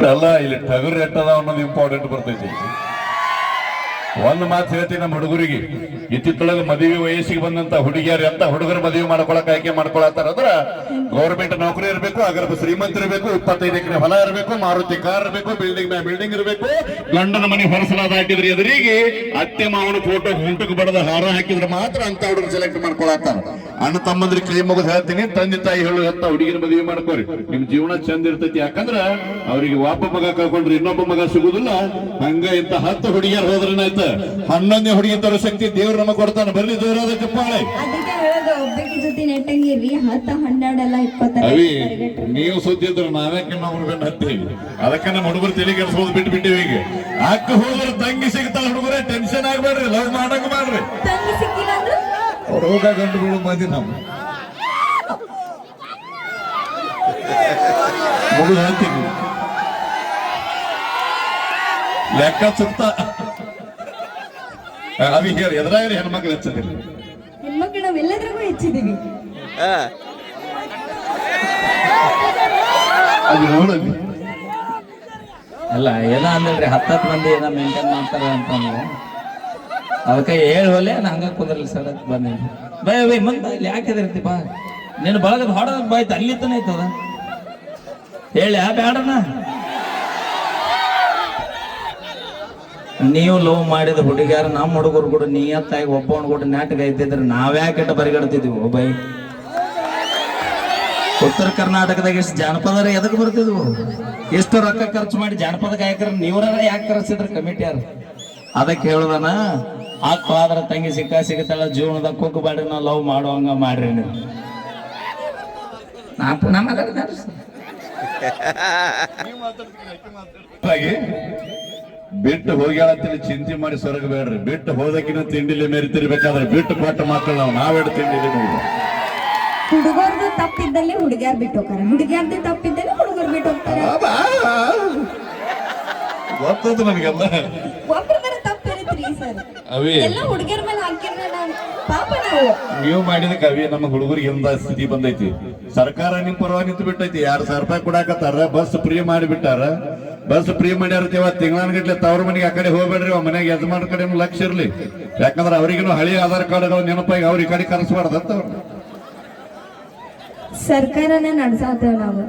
ಅಲ್ಲ ಇಲ್ಲಿ ಟಗರ್ ಎಟ್ಟದ ಅನ್ನೋದು ಇಂಪಾರ್ಟೆಂಟ್ ಬರ್ತೈತಿ. ಒಂದು ಮಾತು ಹೇಳ್ತೀನಿ ನಮ್ಮ ಹುಡುಗರಿಗೆ, ಇತ್ತಿತ್ತೊಳಗೆ ಮದುವೆ ವಯಸ್ಸಿಗೆ ಬಂದಂತ ಹುಡುಗಿಯರು ಎಂತ ಹುಡುಗರು ಮದುವೆ ಮಾಡ್ಕೊಳಕ್ ಆಯ್ಕೆ ಮಾಡ್ಕೊಳತ್ತಾರ ಅಂದ್ರ ಗೌರ್ಮೆಂಟ್ ನೌಕರಿ ಇರಬೇಕು, ಅಗರ್ಭ ಶ್ರೀಮಂತ ಇರಬೇಕು, 25 ಎಕರೆ ಹೊಲ ಇರಬೇಕು, ಮಾರುತಿ ಕಾರ್ ಇರಬೇಕು, ಬಿಲ್ಡಿಂಗ್ ಇರಬೇಕು, ಗಂಡನ ಮನೆ ಹೊರಸಲಾದ ಹಾಕಿದ್ರೆ ಎದುರಿಗೆ ಅತ್ತೆ ಮಾವನ ಫೋಟೋ ಹುಂಟಕ್ಕೆ ಬಡದ ಹಾರ ಹಾಕಿದ್ರೆ ಮಾತ್ರ ಅಂತ ಹುಡುಗರು ಸೆಲೆಕ್ಟ್ ಮಾಡ್ಕೊಳತ್ತಾರ. ಅಣ್ಣ ತಮ್ಮಂದ್ರಿಗೆ ಕೈ ಮುಗಿದು ಹೇಳ್ತೀನಿ, ತಂದೆ ತಾಯಿ ಹೇಳು ಅಂತ ಹುಡುಗಿನ ಮದುವೆ ಮಾಡ್ಕೋರಿ, ನಿಮ್ ಜೀವನ ಚಂದ ಇರ್ತೈತಿ. ಯಾಕಂದ್ರ ಅವ್ರಿಗೆ ಒಬ್ಬ ಮಗ ಕಳ್ಕೊಂಡ್ರೆ ಇನ್ನೊಬ್ಬ ಮಗ ಸಿಗುದಿಲ್ಲ. ಹಂಗ ಇಂತ 10 ಹುಡುಗಿಯರು ಹೋದ್ರನಾಯ್ತ 11ನೇ ಹುಡುಗಿ ತರೋ ಶಕ್ತಿ ದೇವ್ರು ನಮಗ್ ಕೊಡ್ತಾನೆ. ಬರ್ಲಿ ದೇವರಾದ ಚಪ್ಪಾಳೆ. ಅದಕ್ಕೆ ಹೇಳೋದು ಒಬ್ಬಕ್ಕೆ ಜೊತೆ ನೆಟ್ಟಂಗಿರ್ರಿ, 10, 12 ಅಲ್ಲ 20 ಅವಿ ನೀವು ಸುದ್ದಿದ್ರು ನಾವ್ಯಾಕೆ ನಾವು ಹತ್ತೀವಿ. ಅದಕ್ಕೆ ನಮ್ಮ ಹುಡುಗರು ತಲೆ ಕೆಡಿಸೋದು ಬಿಟ್ಟಿವಿ. ಈಗ ಅಕ್ಕ ಹೋದ್ರೆ ತಂಗಿ ಸಿಗ್ತಾಳ, ಹುಡುಗರೇ ಟೆನ್ಷನ್ ಆಗ್ಬೇಡ್ರಿ, ಲವ್ ಮಾಡಂಗ ಮಾಡ್ರಿ. ತಂಗಿ ಸಿಕ್ಕಿಲ್ಲ ಅಂದ್ರೆ ಅವ್ರು ಹೋಗ ಗಂಡು ಬೀಳು ಮಂದಿ ನಮ್ಮ ಮುಗಿದು ಹೇಳ್ತೀವಿ ಲೆಕ್ಕ ಸುತ್ತ. ಅವಿ ಹೇಳಿ ಎದ್ರಾಗ್ರಿ ಹೆಣ್ಮಕ್ಳು ಹೆಚ್ಚದಿಲ್ಲ, ಹೆಣ್ಮಕ್ಳು ನಾವೆಲ್ಲದ್ರಾಗೂ ಹೆಚ್ಚಿದೀವಿ. ಅದು ನೋಡಲ್ಲಿ ಅಲ್ಲ ಏನ ಅಂದ್ರಿ 10 ಮಂದಿ ಏನೋ ಮೇಂಟೈನ್ ಮಾಡ್ತಾರ ಅಂತಂದ್ರೆ ಅದಕ್ಕೆ 7 ಹೊಲೆ ಹಂಗ ಕುಂದ್ರಲಿ ಸರ್ ಅಂತ ಬಂದಿನಿ. ಬೈ ಮುಂದೆ ಇಲ್ಲಿ ಯಾಕಿದಿರ್ತಿ ಬಾ, ನೀನು ಬಳಗದ ಹೊಡ ಬಾಯ್ತು ಅಲ್ಲಿ ತಾನೆ ಐತದ ಹೇಳಿ ಬೇಡನ. ನೀವು ಲವ್ ಮಾಡಿದ ಹುಡುಗಿಯಾರ ನಮ್ಮ ಹುಡುಗರು ಕೂಡ ನಿಯತ್ತಾಗಿ ಒಬ್ಬವನ್ ಕೂಡ ನಾಟಕ ಇದ್ದಿದ್ರೆ ನಾವ್ಯಾಕೆ ಬರಿಗಡ್ತಿದ್ವಿ. ಬೈ ಉತ್ತರ ಕರ್ನಾಟಕದಾಗ ಎಷ್ಟು ಜಾನಪದರ ಎದಕ್ ಬರ್ತಿದ್ವು, ಎಷ್ಟು ರೊಕ್ಕ ಖರ್ಚು ಮಾಡಿ ಜಾನಪದ ಗಾಯಕರ ನೀವ್ರ ಯಾಕೆ ಕರೆಸಿದ್ರು ಕಮಿಟಿಯಾರ. ಅದಕ್ಕೆ ಹೇಳುದನ ಆದ್ರ ತಂಗಿ ಸಿಗ್ತಾಳ ಜೀವನದಾಗ ಕುಗ್ಗು ಬಾಡ್ರಿ, ನಾವು ಲವ್ ಮಾಡುವಂಗ ಮಾಡ್ರಿ ನೀವು. ಬಿಟ್ಟು ಹೋಗ್ಯಾಳಂತೇಳಿ ಚಿಂತೆ ಮಾಡಿ ಸ್ವರ್ಗ ಬೇಡ್ರಿ. ಬಿಟ್ಟು ಹೋದಕ್ಕಿನ ತಿಂಡಿಲಿ ಮೆರಿತಿರ್ಬೇಕಾದ್ರೆ ಬಿಟ್ಟು ಕೊಟ್ಟ ಮಕ್ಕಳು ನಾವೆರಡು ತಿಂಡಿಲಿ ಹುಡುಗರ್ದು ತಪ್ಪಿದ್ದಲ್ಲಿ ಹುಡುಗ್ಯಾರ್ ಬಿಟ್ಟು ಹೋಗ್ತಾರೆ, ಹುಡುಗ್ಯಾರ್ದು ತಪ್ಪಿದ್ದಲ್ಲಿ ಹುಡುಗರು ಬಿಟ್ಟು ಹೋಗ್ತಾರೆ. ಗೊತ್ತದ ನನಗೆಲ್ಲ ಒಬ್ಬರ ತಪ್ಪಿರುತ್ರಿ ಸರ್, ಅವಿ ಎಲ್ಲ ಹುಡುಗಿಯರ ಮೇಲೆ ಹಾಕಿದ್ರೆ ಪಾಪ ನಾವು. ನೀವು ಮಾಡಿದ ಕವಿ ನಮ್ಮ ಹುಡುಗರಿಗೆ ಎಂದ ಸ್ಥಿತಿ ಬಂದೈತಿ. ಸರ್ಕಾರ ನಿಮ್ ಪರವಾಗಿ ನಿಂತು ಬಿಟ್ಟೈತಿ. 2,000 ರೂಪಾಯಿ ಕೊಡಾಕತ್ತಾರ, ಬಸ್ ಫ್ರೀ ಮಾಡಿಬಿಟ್ಟಾರ. ಬಸ್ ಫ್ರೀ ಮಾಡ್ಯಾರತೀವ, ತಿಂಗಳಾನ್ಗಟ್ಲೆ ತವ್ರ ಮನೆಗೆ ಆ ಕಡೆ ಹೋಗ್ಬೇಡ್ರಿ, ಆ ಮನೆಗೆ ಯಜಮಾನ ಕಡೆ ಲಕ್ಷ ಇರ್ಲಿ. ಯಾಕಂದ್ರೆ ಅವ್ರಿಗೂ ಹಳಿ ಆಧಾರ್ ಕಾರ್ಡ್ಗಳು ನೆನಪಾಗಿ ಅವ್ರ ಈ ಕಡೆ ಕರೆಸಬಾರ್ದಂತ ಸರ್ಕಾರನೇ ನಡ್ಸಾತೇವ್ ನಾವು.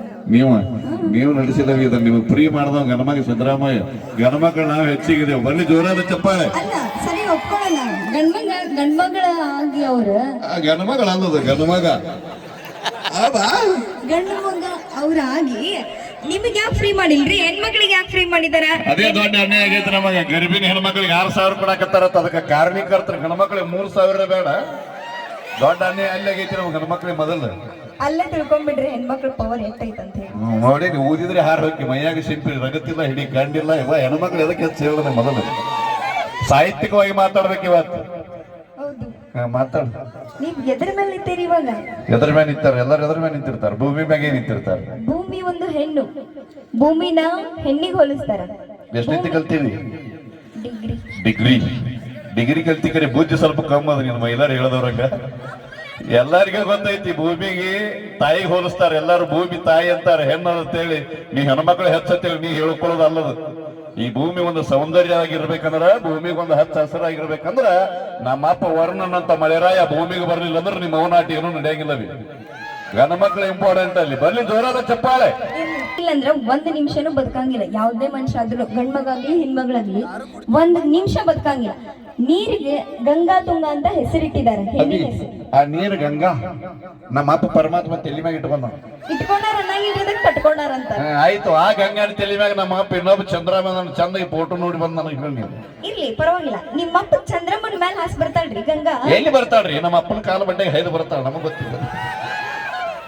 ನೀವು ನಡೆಸಿದ ನಿಮ್ಗೆ ಫ್ರೀ ಮಾಡ್ದವ್ ಗಣಮಗ ಸಿದ್ದರಾಮಯ್ಯ. ಗಣಮಕ್ಳು ನಾವು ಹೆಚ್ಚಿಗಿದ್ದೇವೆ. ಬರ್ಲಿ ಜೋರಾದ ಚಪ್ಪಾಳೆ. ಅಲ್ಲ ಸರಿ ಒಪ್ಕೊಳ್ಳಲ್ಲ, ಗಂಡ್ಮಗಳ ಆಗಿ ಅವ್ರು ಗಣಮಗಳ ಅಲ್ಲದ ಗಣಮಗ ಗಂಡು ಮಗ ಅವ್ರಾಗಿ ನಿಮಗೆ ಯಾಕೆ ಫ್ರೀ ಮಾಡಿಲ್ರಿ, ಹೆಣ್ಮಕ್ಳಿಗೆ ಯಾಕೆ ಫ್ರೀ ಮಾಡಿದಾರ? ಅದೇ ದೊಡ್ಡ ಅನ್ಯಾಯ ಆಗೈತೆ ನಮಗೆ. ಗರ್ಭಿಣಿ ಹೆಣ್ಮಕ್ಳಿಗೆ 6,000 ಕೊಡಾಕತ್ತಾರತ್ತ. ಅದಕ್ಕೆ ಕಾರ್ಮಿಕರ್ತರ ಗಣಮಕ್ಳಿಗೆ 3,000 ಬೇಡ. ದೊಡ್ಡ ಅನ್ಯಾಯ ಅಲ್ಲಿ ಆಗೈತಿ ನಮ್ಗೆ ಗಣಮಕ್ಳಿಗೆ. ಮೊದಲು ಅಲ್ಲೇ ತಿಳ್ಕೊಂಡ್ಬಿಡ್ರಿ ಹೆಣ್ಮಕ್ಳ ಪವರ್ ಎಷ್ಟೈತೆ ಅಂತ ಹೇಳಿ. ನೋಡಿ ಊದಿದ್ರೆ ಹಾರ ಹೋಗಿ ಮೈಯಾಗ ಸಿಂಪಿ ರಗತ್ತಿಲ್ಲ, ಹಿಡಿ ಕಂಡಿಲ್ಲ. ಇವ ಹೆಣ್ಮಕ್ಳು ಎದಕ್ಕೆ ಹೆಚ್ಚು ಹೇಳೋದು ಮೊದಲು ಸಾಹಿತ್ಯಿಕವಾಗಿ ಮಾತಾಡ್ಬೇಕು. ಇವತ್ತು ಹೌದು ಮಾತಾಡ. ನೀವ್ ಎದ್ರ ಮೇಲೆ ನಿಂತೀರಿ ಇವಾಗ? ಎದ್ರ ಮೇಲೆ ನಿಂತಾರ, ಎಲ್ಲರೂ ಎದ್ರ ಮೇಲೆ ನಿಂತಿರ್ತಾರೆ, ಭೂಮಿ ಮ್ಯಾಗೆ ನಿಂತಿರ್ತಾರೆ. ಭೂಮಿ ಒಂದು ಹೆಣ್ಣು, ಭೂಮಿನ ಹೆಣ್ಣಿಗೆ ಹೋಲಿಸ್ತಾರ. ಎಷ್ಟೈತಿ ಕಲ್ತೀವಿ? ಡಿಗ್ರಿ ಡಿಗ್ರಿ ಕಲ್ತಿ ಕಡೆ ಬುದ್ಧಿ ಸ್ವಲ್ಪ ಕಮ್ಮಿ ಅದ. ನಿಮ್ಮ ಎಲ್ಲಾರು ಹೇಳದವ್ರಂಗ ಎಲ್ಲರಿಗೂ ಗೊತ್ತೈತಿ. ಭೂಮಿಗೆ ತಾಯಿಗೆ ಹೋಲಿಸ್ತಾರೆ. ಎಲ್ಲಾರು ಭೂಮಿ ತಾಯಿ ಅಂತಾರೆ, ಹೆಣ್ಣು ಅಂತೇಳಿ. ನೀ ಹೆಣ್ಮಕ್ಳು ಹೆಚ್ಚತ್ತೇಳಿ ನೀ ಹೇಳ್ಕೊಳ್ಳೋದು ಅಲ್ಲದು. ಈ ಭೂಮಿ ಒಂದು ಸೌಂದರ್ಯ ಆಗಿರ್ಬೇಕಂದ್ರ, ಭೂಮಿಗೆ ಒಂದು ಹಚ್ಚ ಹಸಿರಾಗಿರ್ಬೇಕಂದ್ರ ನಮ್ಮ ಅಪ್ಪ ವರ್ಣನ್ ಅಂತ ಮಳೆರಾಯ ಭೂಮಿಗೆ ಬರ್ಲಿಲ್ಲ ಅಂದ್ರೆ ನಿಮ್ಮ ಅವನಾಟಿ ಏನೂ ನಡೆಯಂಗಿಲ್ಲ. ಗಣಮಕ್ಳು ಇಂಪಾರ್ಟೆಂಟ್ ಅಲ್ಲಿ. ಬರ್ಲಿ ಜೋರಾದ ಚಪ್ಪಾಳೆ. ಇಲ್ಲಂದ್ರ 1 ನಿಮಿಷನೂ ಬದುಕಂಗಿಲ್ಲ. ಯಾವ್ದೇ ಮನುಷ್ಯ ಆದ್ರೂ ಗಂಡ್ಮಗಾಗ್ಲಿ ಹೆಣ್ಮಗಳಾಗ್ಲಿ 1 ನಿಮಿಷ ಬದುಕಂಗಿಲ್ಲ. ನೀರಿಗೆ ಗಂಗಾ ತುಂಗ ಅಂತ ಹೆಸರಿಟ್ಟಿದ್ದಾರೆ. ಆ ನೀರು ಗಂಗಾ ನಮ್ಮ ಅಪ್ಪ ಪರಮಾತ್ಮ ತಲೆ ಮ್ಯಾಗ ಇಟ್ಕೊಂಡಾರ ಕಟ್ಕೊಂಡಾರಂತ. ಆಯ್ತು, ಆ ಗಂಗಾ ತಲೆ ಮ್ಯಾಗ ನಮ್ಮ ಅಪ್ಪ ಇನ್ನೊಬ್ಬ ಚಂದ್ರಮ್ಮನ ಚಂದ ಫೋಟೋ ನೋಡಿ ಬಂದ ನನಗೆ ಹೇಳಿ. ಇರ್ಲಿ ಪರವಾಗಿಲ್ಲ, ನಿಮ್ಮ ಅಪ್ಪ ಚಂದ್ರಮ್ಮನ ಮೇಲೆ ಹಾಸ್ ಬರ್ತಾಳ್ರಿ ಗಂಗಾ. ಎಲ್ಲಿ ಬರ್ತಾಳ್ರಿ? ನಮ್ಮ ಅಪ್ಪನ ಕಾಲ ಬಡ್ಡೆಗೆ ಹೈದು ಬರ್ತಾಳ, ನಮಗ್ ಗೊತ್ತಿಲ್ಲ.